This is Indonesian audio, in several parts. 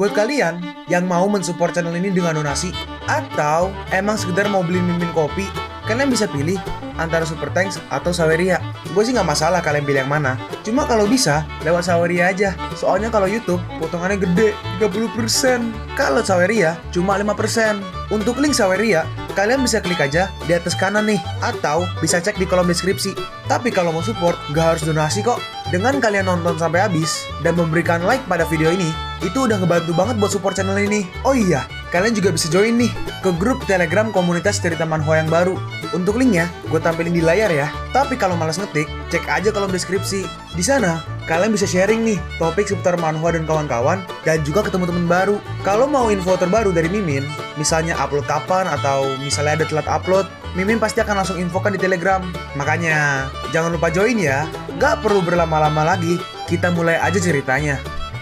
Buat kalian yang mau mensupport channel ini dengan donasi, atau emang sekedar mau beli mimin kopi, kalian bisa pilih antara Super Thanks atau Saweria. Gue sih nggak masalah kalian pilih yang mana. Cuma kalau bisa, lewat Saweria aja. Soalnya kalau YouTube, potongannya gede, 30%. Kalau Saweria, cuma 5%. Untuk link Saweria, kalian bisa klik aja di atas kanan nih. Atau bisa cek di kolom deskripsi. Tapi kalau mau support, nggak harus donasi kok. Dengan kalian nonton sampai habis, dan memberikan like pada video ini, itu udah ngebantu banget buat support channel ini. Oh iya, kalian juga bisa join nih ke grup Telegram komunitas cerita manhwa yang baru. Untuk linknya, gue tampilin di layar ya. Tapi kalau malas ngetik, cek aja kolom deskripsi. Di sana, kalian bisa sharing nih topik seputar manhwa dan kawan-kawan, dan juga ketemu teman baru. Kalau mau info terbaru dari Mimin, misalnya upload kapan atau misalnya ada telat upload, Mimin pasti akan langsung infokan di Telegram. Makanya, jangan lupa join ya. Gak perlu berlama-lama lagi, kita mulai aja ceritanya.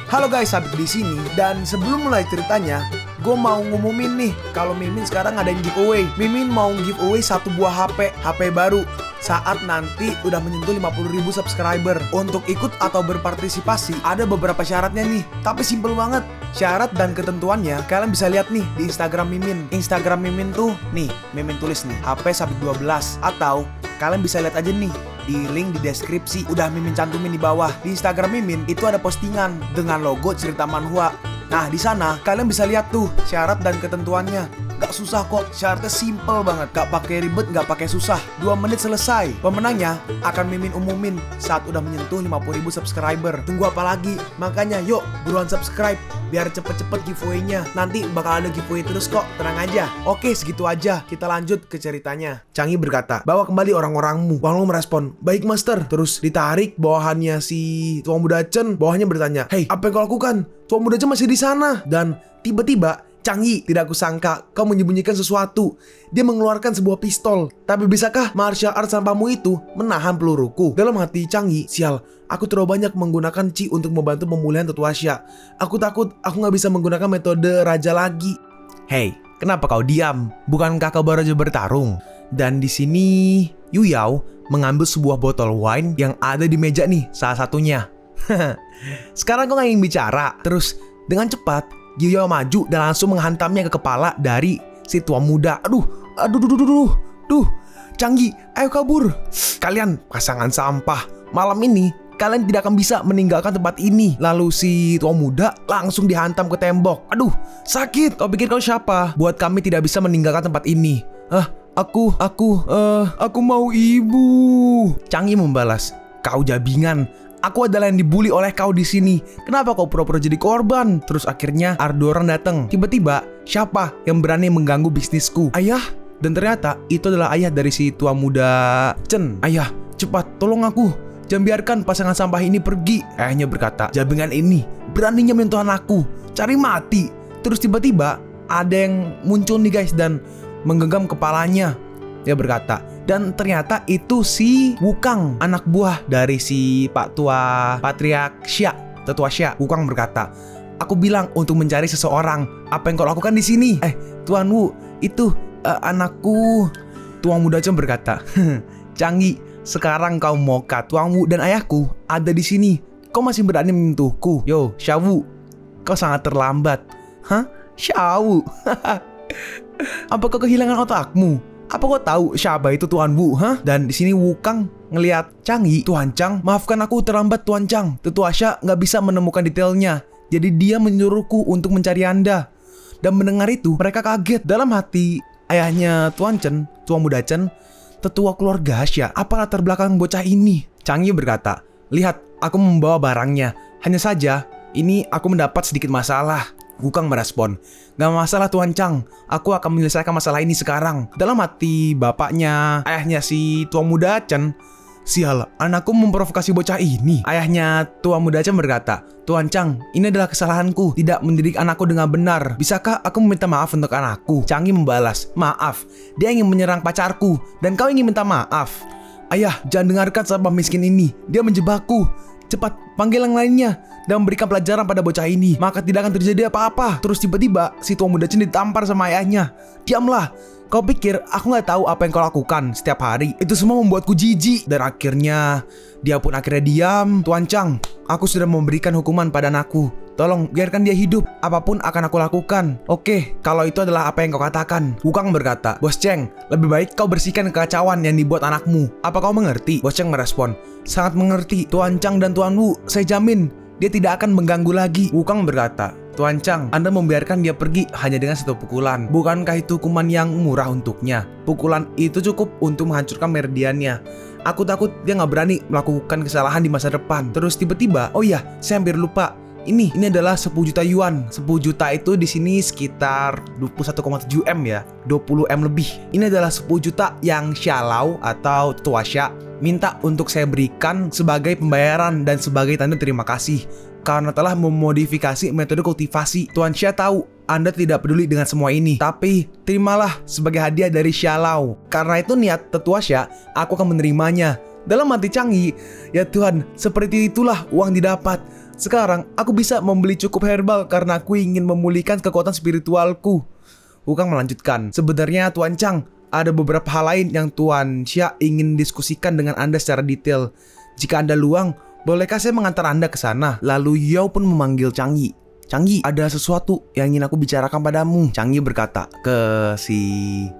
Halo guys, Habib di sini. Dan sebelum mulai ceritanya, gue mau ngumumin nih kalau Mimin sekarang ngadain giveaway. Mimin mau giveaway satu buah HP baru saat nanti udah menyentuh 50.000 subscriber. Untuk ikut atau berpartisipasi ada beberapa syaratnya nih, tapi simple banget. Syarat dan ketentuannya kalian bisa lihat nih di Instagram Mimin. Instagram Mimin tuh nih, Mimin tulis nih HP Sabik 12, atau kalian bisa lihat aja nih di link di deskripsi, udah Mimin cantumin di bawah. Di Instagram Mimin itu ada postingan dengan logo cerita manhwa. Nah, di sana kalian bisa lihat tuh syarat dan ketentuannya. Gak susah kok, syaratnya simple banget. Gak pakai ribet, gak pakai susah. 2 menit selesai. Pemenangnya akan Mimin umumin saat udah menyentuh 50.000 subscriber. Tunggu apa lagi? Makanya yuk buruan subscribe biar cepet-cepet giveaway-nya. Nanti bakal ada giveaway terus kok, tenang aja. Oke, segitu aja. Kita lanjut ke ceritanya. Changi berkata, bawa kembali orang-orangmu. Wang Lu merespon, baik master. Terus ditarik bawahannya si Tuan Muda Chen. Bawahannya bertanya, hei, apa yang kau lakukan? Tuan Muda Chen masih di sana. Dan tiba-tiba Changi, tidak kusangka kau menyembunyikan sesuatu. Dia mengeluarkan sebuah pistol. Tapi bisakah martial art sampahmu itu menahan peluruku? Dalam hati Changi, sial, aku terlalu banyak menggunakan Chi untuk membantu pemulihan Tetua Xia. Aku takut aku gak bisa menggunakan metode raja lagi. Hei, kenapa kau diam? Bukankah kau baru aja bertarung? Dan di sini Yu Yao mengambil sebuah botol wine yang ada di meja nih, salah satunya. Sekarang kau gak ingin bicara. Terus dengan cepat Yu Yao maju dan langsung menghantamnya ke kepala dari si tua muda. Aduh, Changi, ayo kabur. Kalian pasangan sampah. Malam ini kalian tidak akan bisa meninggalkan tempat ini. Lalu si tua muda langsung dihantam ke tembok. Aduh, sakit. Kau pikir kau siapa? Buat kami tidak bisa meninggalkan tempat ini. Aku mau ibu. Changi membalas, kau jabingan. Aku adalah yang dibully oleh kau di sini. Kenapa kau pura-pura jadi korban? Terus akhirnya ada orang datang. Tiba-tiba, siapa yang berani mengganggu bisnisku? Ayah. Dan ternyata itu adalah ayah dari si tua muda Chen. Ayah, cepat tolong aku. Jangan biarkan pasangan sampah ini pergi. Ayahnya berkata, jabingan ini beraninya menyentuh anakku. Cari mati. Terus tiba-tiba ada yang muncul nih guys dan menggenggam kepalanya. Dia berkata, dan ternyata itu si Wukang, anak buah dari si Pak Tua Patriark Xia, Tetua Xia. Wukang berkata, aku bilang untuk mencari seseorang. Apa yang kau lakukan di sini? Tuan Wu, itu anakku. Tuan Muda Chen berkata, Changi, sekarang kau moka. Tuan Wu dan ayahku ada di sini. Kau masih berani menyentuhku? Yo, Xiaowu, kau sangat terlambat. Hah? Xiaowu? Apakah kehilangan otakmu? Apa kau tahu siapa itu Tuan Wu? Dan di sini Wukang ngelihat Changi. Tuan Chang, maafkan aku terlambat Tuan Chang. Tetua Xia nggak bisa menemukan detailnya. Jadi dia menyuruhku untuk mencari Anda. Dan mendengar itu mereka kaget. Dalam hati ayahnya Tuan Chen, Tuan Muda Chen, tetua keluarga Xia. Apa latar belakang bocah ini? Changi berkata, lihat, aku membawa barangnya. Hanya saja ini aku mendapat sedikit masalah. Wukang merespon, gak masalah Tuan Chang, aku akan menyelesaikan masalah ini sekarang. Dalam hati bapaknya, ayahnya si Tuan Muda Chen, sial, anakku memprovokasi bocah ini. Ayahnya Tuan Muda Chen berkata, Tuan Chang, ini adalah kesalahanku, tidak mendidik anakku dengan benar. Bisakah aku meminta maaf untuk anakku? Changi membalas, maaf, dia ingin menyerang pacarku, dan kau ingin minta maaf. Ayah, jangan dengarkan sampah miskin ini, dia menjebakku. Cepat, panggil yang lainnya dan berikan pelajaran pada bocah ini, maka tidak akan terjadi apa-apa. Terus tiba-tiba si Tuan Muda Chen ditampar sama ayahnya. Diamlah, kau pikir aku gak tahu apa yang kau lakukan setiap hari? Itu semua membuatku jijik. Dan akhirnya dia pun akhirnya diam. Tuan Chang, aku sudah memberikan hukuman pada anakku, Tolong biarkan dia hidup, apapun akan aku lakukan. Oke, kalau itu adalah apa yang kau katakan. Wukong berkata, Bos Cheng, lebih baik kau bersihkan kekacauan yang dibuat anakmu. Apa kau mengerti? Bos Cheng merespon, sangat mengerti, Tuan Chang dan Tuan Wu, saya jamin dia tidak akan mengganggu lagi. Wukong berkata, Tuan Chang, Anda membiarkan dia pergi hanya dengan satu pukulan. Bukankah itu hukuman yang murah untuknya? Pukulan itu cukup untuk menghancurkan meridiannya. Aku takut dia nggak berani melakukan kesalahan di masa depan. Terus tiba-tiba, oh iya, saya hampir lupa. Ini adalah 10 juta yuan. 10 juta itu di sini sekitar 21,7 M ya, 20 M lebih. Ini adalah 10 juta yang Xiaolao atau Tua Xia minta untuk saya berikan sebagai pembayaran dan sebagai tanda terima kasih karena telah memodifikasi metode kultivasi. Tuan Xia tahu Anda tidak peduli dengan semua ini, tapi terimalah sebagai hadiah dari Xiaolao. Karena itu niat Tetua Xia, aku akan menerimanya. Dalam hati Changi, ya Tuhan, seperti itulah uang didapat. Sekarang aku bisa membeli cukup herbal karena aku ingin memulihkan kekuatan spiritualku. Wukong melanjutkan, sebenarnya Tuan Chang, ada beberapa hal lain yang Tuan Xia ingin diskusikan dengan Anda secara detail. Jika Anda luang, bolehkah saya mengantar Anda ke sana? Lalu Yao pun memanggil Changi. Changi, ada sesuatu yang ingin aku bicarakan padamu. Changi berkata ke si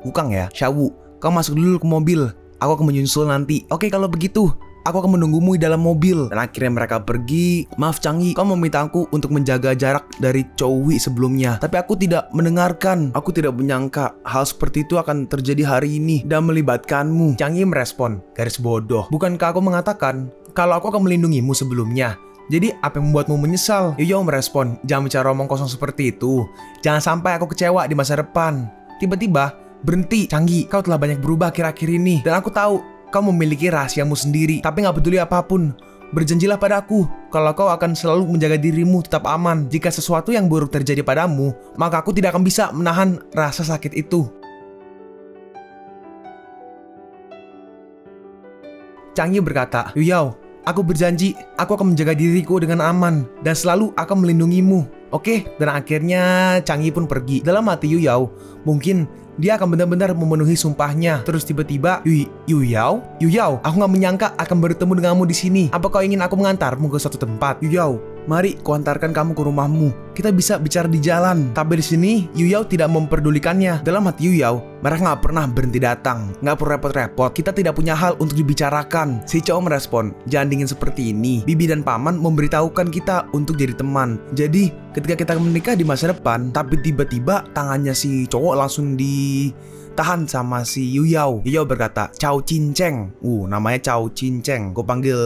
Wukong ya, Xiaowu, kau masuk dulu ke mobil. Aku akan menyusul nanti. Oke, kalau begitu, aku akan menunggumu di dalam mobil. Dan akhirnya mereka pergi. Maaf Changi, kau meminta aku untuk menjaga jarak dari Chowi sebelumnya. Tapi aku tidak mendengarkan. Aku tidak menyangka hal seperti itu akan terjadi hari ini dan melibatkanmu. Changi merespon, garis bodoh. Bukankah aku mengatakan kalau aku akan melindungimu sebelumnya? Jadi apa yang membuatmu menyesal? Yo merespon, jangan bicara omong kosong seperti itu. Jangan sampai aku kecewa di masa depan. Tiba-tiba, berhenti Changi, kau telah banyak berubah akhir-akhir ini. Dan aku tahu kau memiliki rahasiamu sendiri, tapi gak peduli apapun. Berjanjilah padaku kalau kau akan selalu menjaga dirimu tetap aman. Jika sesuatu yang buruk terjadi padamu, maka aku tidak akan bisa menahan rasa sakit itu. Changi berkata, Yuyao, aku berjanji aku akan menjaga diriku dengan aman dan selalu akan melindungimu. Oke, dan akhirnya Changi pun pergi. Dalam hati Yuyao, mungkin dia akan benar-benar memenuhi sumpahnya. Terus tiba-tiba, Yuyao, aku nggak menyangka akan bertemu denganmu di sini. Apa kau ingin aku mengantarmu ke suatu tempat? Yuyao, mari ku antarkan kamu ke rumahmu. Kita bisa bicara di jalan. Tapi di sini, Yuyao tidak memperdulikannya. Dalam hati Yuyao, mereka nggak pernah berhenti datang. Nggak perlu repot-repot. Kita tidak punya hal untuk dibicarakan. Si Chao merespon, jangan dingin seperti ini. Bibi dan paman memberitahukan kita untuk jadi teman. Jadi, ketika kita menikah di masa depan, tapi tiba-tiba tangannya si cowok langsung ditahan sama si Yuyao. Yuyao berkata, Chao Cinceng. Namanya Chao Cinceng. Gue panggil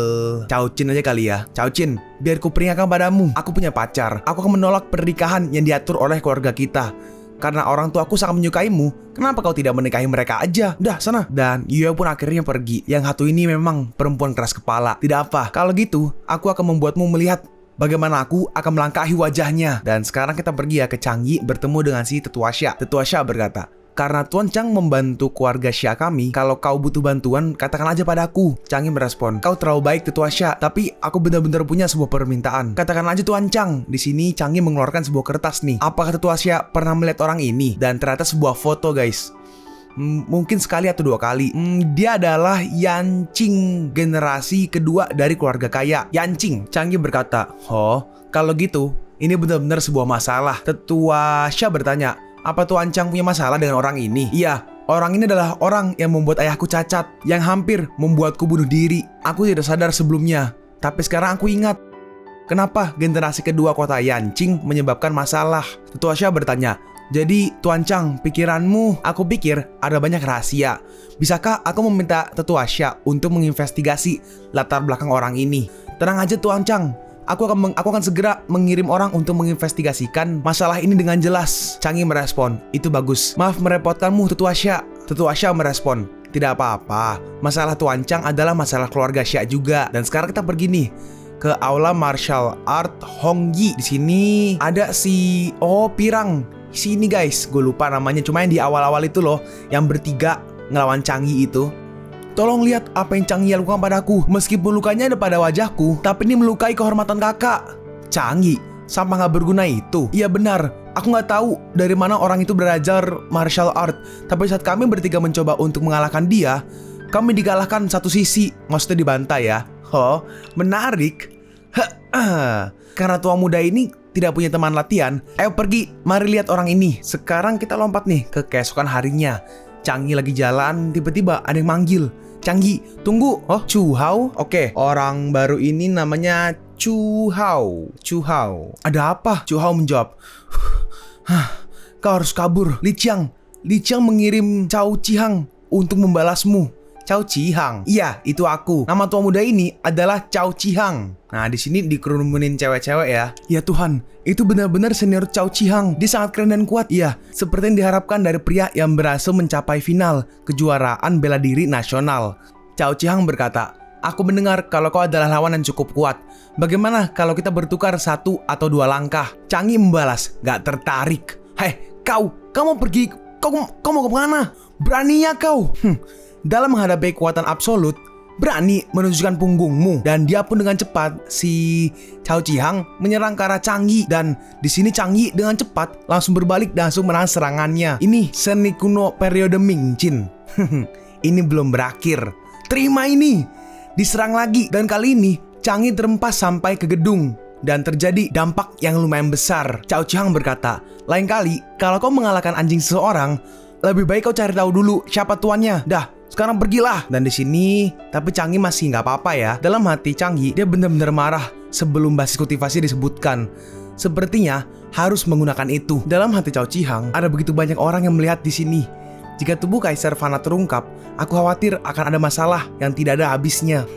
Chao Cin aja kali ya. Chao Cin, biar ku peringatkan padamu, aku punya pacar. Aku akan menolak pernikahan yang diatur oleh keluarga kita. Karena orang tua aku sangat menyukaimu, kenapa kau tidak menikahi mereka aja? Dah, sana. Dan Yuyao pun akhirnya pergi. Yang satu ini memang perempuan keras kepala. Tidak apa, kalau gitu, aku akan membuatmu melihat bagaimana aku akan melangkahi wajahnya. Dan sekarang kita pergi ya ke Changi bertemu dengan si Tetua Xia. Tetua Xia berkata, karena Tuan Chang membantu keluarga Xia kami, kalau kau butuh bantuan, katakan aja padaku. Changi merespon, kau terlalu baik Tetua Xia, tapi aku benar-benar punya sebuah permintaan. Katakan aja Tuan Chang. Di sini Changi mengeluarkan sebuah kertas nih. Apakah Tetua Xia pernah melihat orang ini? Dan ternyata sebuah foto guys. Mungkin sekali atau dua kali. Dia adalah Yanqing, generasi kedua dari keluarga kaya. Yanqing. Changi berkata, kalau gitu, ini benar-benar sebuah masalah. Tetua Xia bertanya, apa Tuan Chang punya masalah dengan orang ini? Iya, orang ini adalah orang yang membuat ayahku cacat, yang hampir membuatku bunuh diri. Aku tidak sadar sebelumnya, tapi sekarang aku ingat. Kenapa generasi kedua kota Yanqing menyebabkan masalah? Tetua Xia bertanya, jadi Tuan Chang, pikiranmu, aku pikir ada banyak rahasia. Bisakah aku meminta Tetua Xia untuk menginvestigasi latar belakang orang ini? Tenang aja Tuan Chang, aku akan segera mengirim orang untuk menginvestigasikan masalah ini dengan jelas. Changi merespon, itu bagus. Maaf merepotkanmu Tetua Xia. Tetua Xia merespon, tidak apa-apa. Masalah Tuan Chang adalah masalah keluarga Xia juga. Dan sekarang kita pergi nih ke aula martial art Hongyi. Di sini ada si Pirang. Sini guys, gue lupa namanya. Cuma yang di awal-awal itu loh, yang bertiga ngelawan Changi itu. Tolong lihat apa yang Changi lakukan padaku. Meskipun lukanya ada pada wajahku, tapi ini melukai kehormatan kakak. Changi, sampah gak berguna itu. Iya benar, aku gak tahu dari mana orang itu belajar martial art. Tapi saat kami bertiga mencoba untuk mengalahkan dia, kami dikalahkan satu sisi. Maksudnya dibantai ya. Menarik. Karena tua muda ini tidak punya teman latihan, ayo pergi, mari lihat orang ini. Sekarang kita lompat nih ke keesokan harinya. Canggi lagi jalan, tiba-tiba ada yang manggil. Canggi, tunggu. Oh, Chu Hao? Oke, orang baru ini namanya Chu Hao. Chu Hao. Ada apa? Chu Hao menjawab. Kau harus kabur, Li Qiang. Li Qiang mengirim Cao Qihang untuk membalasmu. Cao Qihang. Iya, itu aku. Nama tua muda ini adalah Cao Qihang. Nah, di sini dikerumunin cewek-cewek ya. Ya Tuhan, itu benar-benar senior Cao Qihang. Dia sangat keren dan kuat. Iya, seperti yang diharapkan dari pria yang berhasil mencapai final kejuaraan bela diri nasional. Cao Qihang berkata, aku mendengar kalau kau adalah lawan yang cukup kuat. Bagaimana kalau kita bertukar 1 atau 2 langkah? Canggi membalas, gak tertarik. Hei, kau mau pergi? Kau mau kemana? Beraninya kau? Dalam menghadapi kekuatan absolut, berani menunjukkan punggungmu. Dan dia pun dengan cepat, si Cao Qihang menyerang ke arah Canggi. Dan di sini Canggi dengan cepat langsung berbalik dan langsung menahan serangannya. Ini seni kuno periode Ming Qin. Ini belum berakhir. Terima ini. Diserang lagi. Dan kali ini Canggi terempas sampai ke gedung. Dan terjadi dampak yang lumayan besar. Cao Qihang berkata, lain kali kalau kau mengalahkan anjing seseorang, lebih baik kau cari tahu dulu siapa tuannya. Dah, sekarang pergilah. Dan di sini, tapi Canggi masih nggak apa-apa ya. Dalam hati Canggi, dia benar-benar marah sebelum basis kultivasi disebutkan. Sepertinya harus menggunakan itu. Dalam hati Cao Qihang, ada begitu banyak orang yang melihat di sini. Jika tubuh Kaisar Fana terungkap, aku khawatir akan ada masalah yang tidak ada habisnya.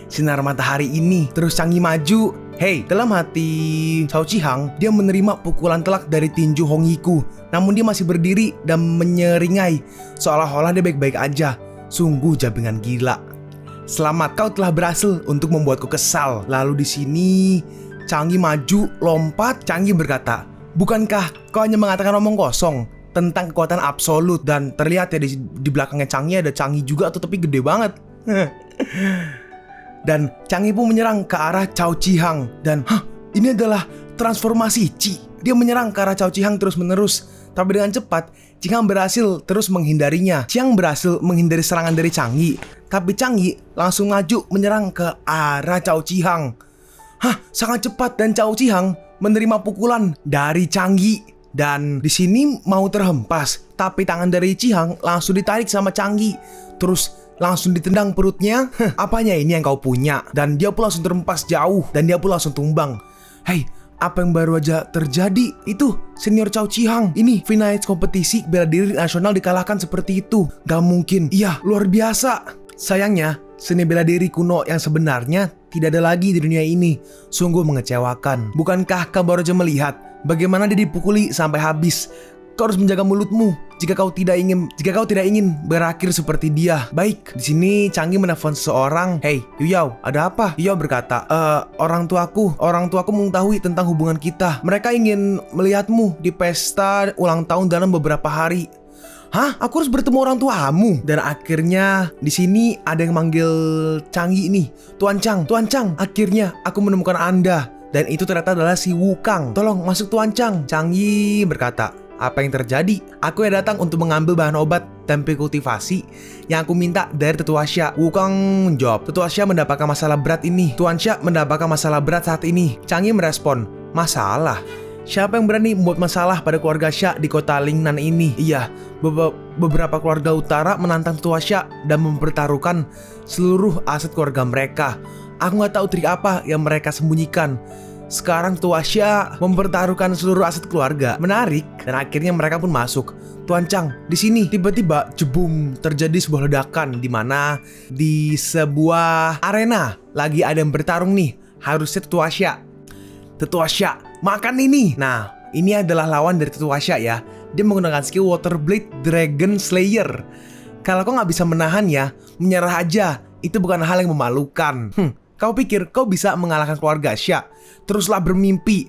Sinar matahari ini. Terus Canggi maju. Hei, dalam hati Cao Qihang, dia menerima pukulan telak dari tinju Hong Yiku. Namun dia masih berdiri dan menyeringai, seolah-olah dia baik-baik aja. Sungguh jabingan gila. Selamat, kau telah berhasil untuk membuatku kesal. Lalu di sini Canggi maju, lompat. Canggi berkata, bukankah kau hanya mengatakan omong kosong tentang kekuatan absolut? Dan terlihat ya di belakangnya Canggi ada Canggi juga tuh, tapi gede banget. Dan Canggi pun menyerang ke arah Cao Qihang. Dan ini adalah transformasi Qi. Dia menyerang ke arah Cao Qihang terus-menerus. Tapi dengan cepat Qihang berhasil terus menghindarinya. Qihang berhasil menghindari serangan dari Canggi. Tapi Canggi langsung maju menyerang ke arah Cao Qihang. Sangat cepat dan Cao Qihang menerima pukulan dari Canggi. Dan di sini mau terhempas, tapi tangan dari Qihang langsung ditarik sama Canggi. Terus langsung ditendang perutnya. Apanya ini yang kau punya? Dan dia pun langsung terhempas jauh. Dan dia pun langsung tumbang. Hei, apa yang baru aja terjadi? Itu senior Cao Qihang. Ini final kompetisi bela diri nasional dikalahkan seperti itu. Gak mungkin. Iya, luar biasa. Sayangnya, seni bela diri kuno yang sebenarnya tidak ada lagi di dunia ini. Sungguh mengecewakan. Bukankah kau baru aja melihat bagaimana dia dipukuli sampai habis? Kau harus menjaga mulutmu jika kau tidak ingin berakhir seperti dia. Baik, di sini Canggi menelpon seseorang. Hey, Yuyao, ada apa? Yuyao berkata, orang tuaku mengetahui tentang hubungan kita. Mereka ingin melihatmu di pesta ulang tahun dalam beberapa hari. Aku harus bertemu orang tuamu. Dan akhirnya di sini ada yang manggil Canggi ini. Tuan Chang, akhirnya aku menemukan Anda. Dan itu ternyata adalah si Wukang. Tolong masuk Tuan Chang. Canggi berkata, apa yang terjadi? Aku yang datang untuk mengambil bahan obat tempe kultivasi yang aku minta dari Tetua Xia. Wukang menjawab, Tetua Xia mendapatkan masalah berat ini. Tuan Xia mendapatkan masalah berat saat ini. Canggi merespon, masalah? Siapa yang berani membuat masalah pada keluarga Xia di kota Lingnan ini? Iya, beberapa keluarga utara menantang Tetua Xia dan mempertaruhkan seluruh aset keluarga mereka. Aku nggak tahu trik apa yang mereka sembunyikan. Sekarang Tetua Xia mempertaruhkan seluruh aset keluarga. Menarik. Dan akhirnya mereka pun masuk. Tuan Chang, di sini tiba-tiba jebum terjadi sebuah ledakan di mana di sebuah arena lagi ada yang bertarung nih. Harusnya Tetua Xia. Tetua Xia, makan ini. Nah, ini adalah lawan dari Tetua Xia ya. Dia menggunakan skill Water Blade Dragon Slayer. Kalau kau nggak bisa menahannya, menyerah aja. Itu bukan hal yang memalukan. Kau pikir kau bisa mengalahkan keluarga Xia? Teruslah bermimpi.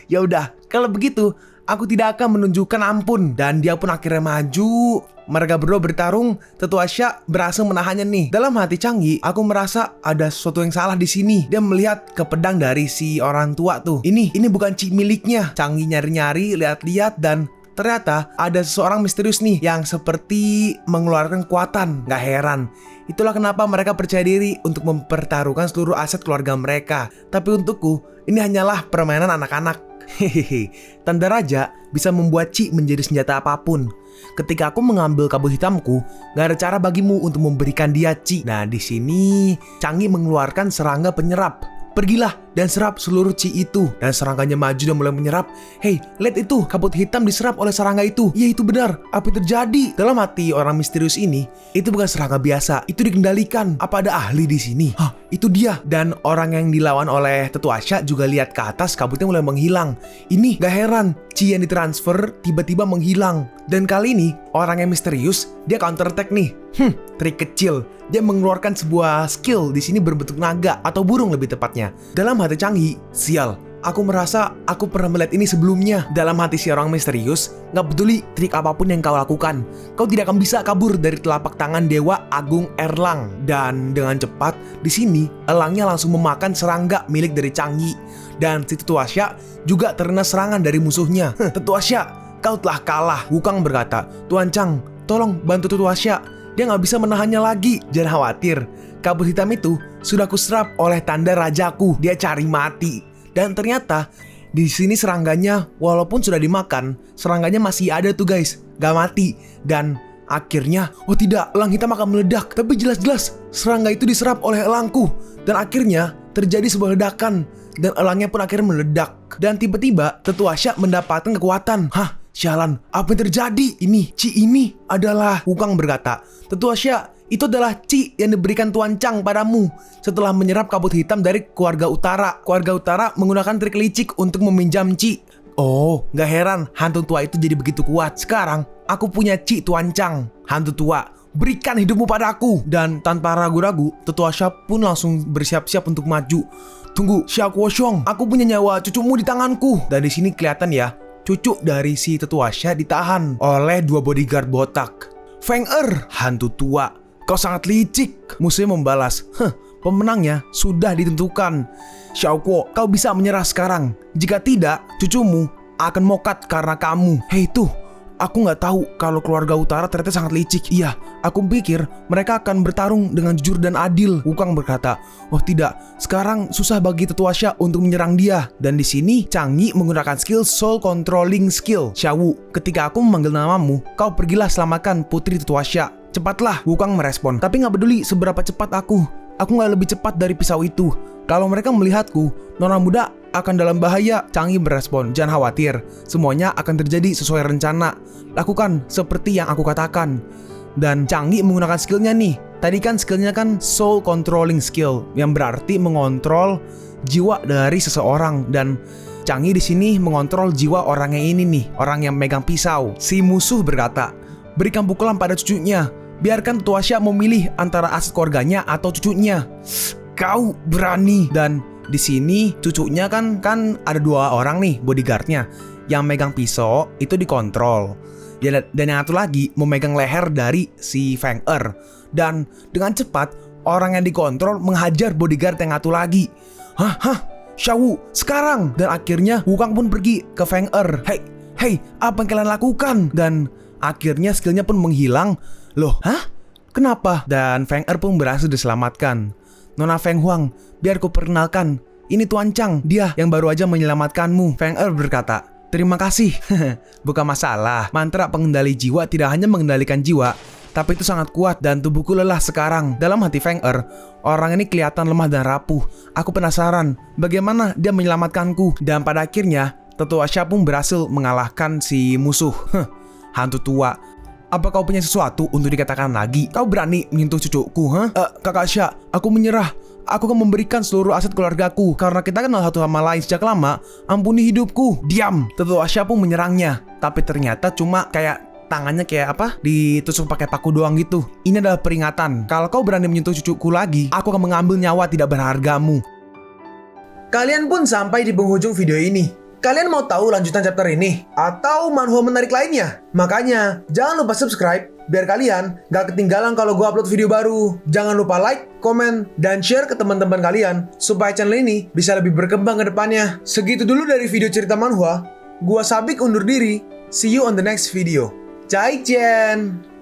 Ya udah, kalau begitu aku tidak akan menunjukkan ampun. Dan dia pun akhirnya maju. Mereka berdua bertarung. Tetua Xia berhasil menahannya nih. Dalam hati Canggi, aku merasa ada sesuatu yang salah di sini. Dia melihat ke pedang dari si orang tua tuh. Ini bukan Qi miliknya. Canggi nyari-nyari, lihat-lihat dan ternyata ada seseorang misterius nih yang seperti mengeluarkan kekuatan. Gak heran, itulah kenapa mereka percaya diri untuk mempertaruhkan seluruh aset keluarga mereka. Tapi untukku, ini hanyalah permainan anak-anak. Hehehe, tanda raja bisa membuat Chi menjadi senjata apapun. Ketika aku mengambil kabut hitamku, gak ada cara bagimu untuk memberikan dia Chi. Nah, di sini Changi mengeluarkan serangga penyerap. Pergilah dan serap seluruh Chi itu. Dan serangganya maju dan mulai menyerap. Hey, lihat itu, kabut hitam diserap oleh serangga itu. Ya, itu benar, apa yang terjadi? Dalam hati orang misterius ini, itu bukan serangga biasa, itu dikendalikan. Apa ada ahli di sini? Hah, itu dia. Dan orang yang dilawan oleh Tetuasya juga lihat ke atas, kabutnya mulai menghilang. Ini gak heran, Chi yang ditransfer tiba-tiba menghilang. Dan kali ini, orang yang misterius, dia counter attack nih. Trik kecil. Dia mengeluarkan sebuah skill di sini berbentuk naga atau burung lebih tepatnya. Dalam hati Changi, sial, aku merasa aku pernah melihat ini sebelumnya. Dalam hati si orang misterius, gak peduli trik apapun yang kau lakukan, kau tidak akan bisa kabur dari telapak tangan Dewa Agung Erlang. Dan dengan cepat, di sini elangnya langsung memakan serangga milik dari Changi. Dan si Tetuasya juga terkena serangan dari musuhnya. Tetuasya, kau telah kalah. Wukong berkata, Tuan Chang, tolong bantu Tetuasya. Dia nggak bisa menahannya lagi. Jangan khawatir, kabut hitam itu sudah kuserap oleh tanda rajaku. Dia cari mati. Dan ternyata di sini serangganya, walaupun sudah dimakan, serangganya masih ada tuh guys, gak mati. Dan akhirnya, oh tidak, elang hitam akan meledak. Tapi jelas-jelas serangga itu diserap oleh elangku. Dan akhirnya terjadi sebuah ledakan. Dan elangnya pun akhirnya meledak. Dan tiba-tiba Tetuasya mendapatkan kekuatan. Hah? Sialan, apa yang terjadi? Ini, Chi ini adalah, Wukong berkata, Tetuasya, itu adalah Chi yang diberikan Tuan Chang padamu setelah menyerap kabut hitam dari keluarga utara. Keluarga utara menggunakan trik licik untuk meminjam Chi. Oh, gak heran hantu tua itu jadi begitu kuat. Sekarang, aku punya Chi Tuan Chang. Hantu tua, berikan hidupmu padaku. Dan tanpa ragu-ragu, Tetuasya pun langsung bersiap-siap untuk maju. Tunggu, Xiao Kuoxiong, aku punya nyawa cucumu di tanganku. Dan di sini kelihatan ya, cucu dari si Tetuasya ditahan oleh dua bodyguard botak. Feng hantu tua, kau sangat licik. Musuhnya membalas, pemenangnya sudah ditentukan. Xiao Kuo, kau bisa menyerah sekarang. Jika tidak, cucumu akan mokat karena kamu. Hei tuh, aku nggak tahu kalau keluarga utara ternyata sangat licik. Iya, aku pikir mereka akan bertarung dengan jujur dan adil. Wukong berkata, oh tidak, sekarang susah bagi Tetuasya untuk menyerang dia. Dan di sini Changi menggunakan skill Soul Controlling Skill. Xiaowu, ketika aku memanggil namamu, kau pergilah selamatkan Putri Tetuasya. Cepatlah, Wukong merespon. Tapi nggak peduli seberapa cepat aku nggak lebih cepat dari pisau itu. Kalau mereka melihatku, nona muda akan dalam bahaya. Changi berespon, jangan khawatir, semuanya akan terjadi sesuai rencana. Lakukan seperti yang aku katakan. Dan Changi menggunakan skillnya nih. Tadi kan skillnya kan Soul Controlling Skill, yang berarti mengontrol jiwa dari seseorang. Dan Changi di sini mengontrol jiwa orangnya ini nih, orang yang megang pisau. Si musuh berkata, berikan pukulan pada cucunya. Biarkan Tetuasya memilih antara aset keluarganya atau cucunya. Kau berani. Dan di sini cucunya kan ada dua orang nih bodyguardnya. Yang megang pisau itu dikontrol. Dan yang satu lagi memegang leher dari si Feng Dan dengan cepat orang yang dikontrol menghajar bodyguard yang satu lagi. Xiaowu, sekarang. Dan akhirnya Wukong pun pergi ke Feng Hey, apa yang kalian lakukan? Dan akhirnya skillnya pun menghilang. Loh, kenapa? Dan Feng pun berhasil diselamatkan. Nona Feng Huang, biar ku perkenalkan. Ini Tuan Chang, dia yang baru aja menyelamatkanmu. Feng berkata, terima kasih. Bukan masalah. Mantra pengendali jiwa tidak hanya mengendalikan jiwa, tapi itu sangat kuat dan tubuhku lelah sekarang. Dalam hati Feng orang ini kelihatan lemah dan rapuh. Aku penasaran bagaimana dia menyelamatkanku. Dan pada akhirnya Tetuasya pun berhasil mengalahkan si musuh. Hantu tua, apa kau punya sesuatu untuk dikatakan lagi? Kau berani menyentuh cucuku, Kakak Xia, aku menyerah. Aku akan memberikan seluruh aset keluargaku. Karena kita kenal satu sama lain sejak lama. Ampuni hidupku. Diam. Tetuasya pun menyerangnya. Tapi ternyata cuma kayak tangannya kayak apa? Ditusuk pakai paku doang gitu. Ini adalah peringatan. Kalau kau berani menyentuh cucuku lagi, aku akan mengambil nyawa tidak berhargamu. Kalian pun sampai di penghujung video ini. Kalian mau tahu lanjutan chapter ini? Atau manhwa menarik lainnya? Makanya, jangan lupa subscribe biar kalian gak ketinggalan kalau gue upload video baru. Jangan lupa like, komen, dan share ke teman-teman kalian supaya channel ini bisa lebih berkembang ke depannya. Segitu dulu dari video cerita manhwa. Gua Sabik undur diri. See you on the next video. Zaijian!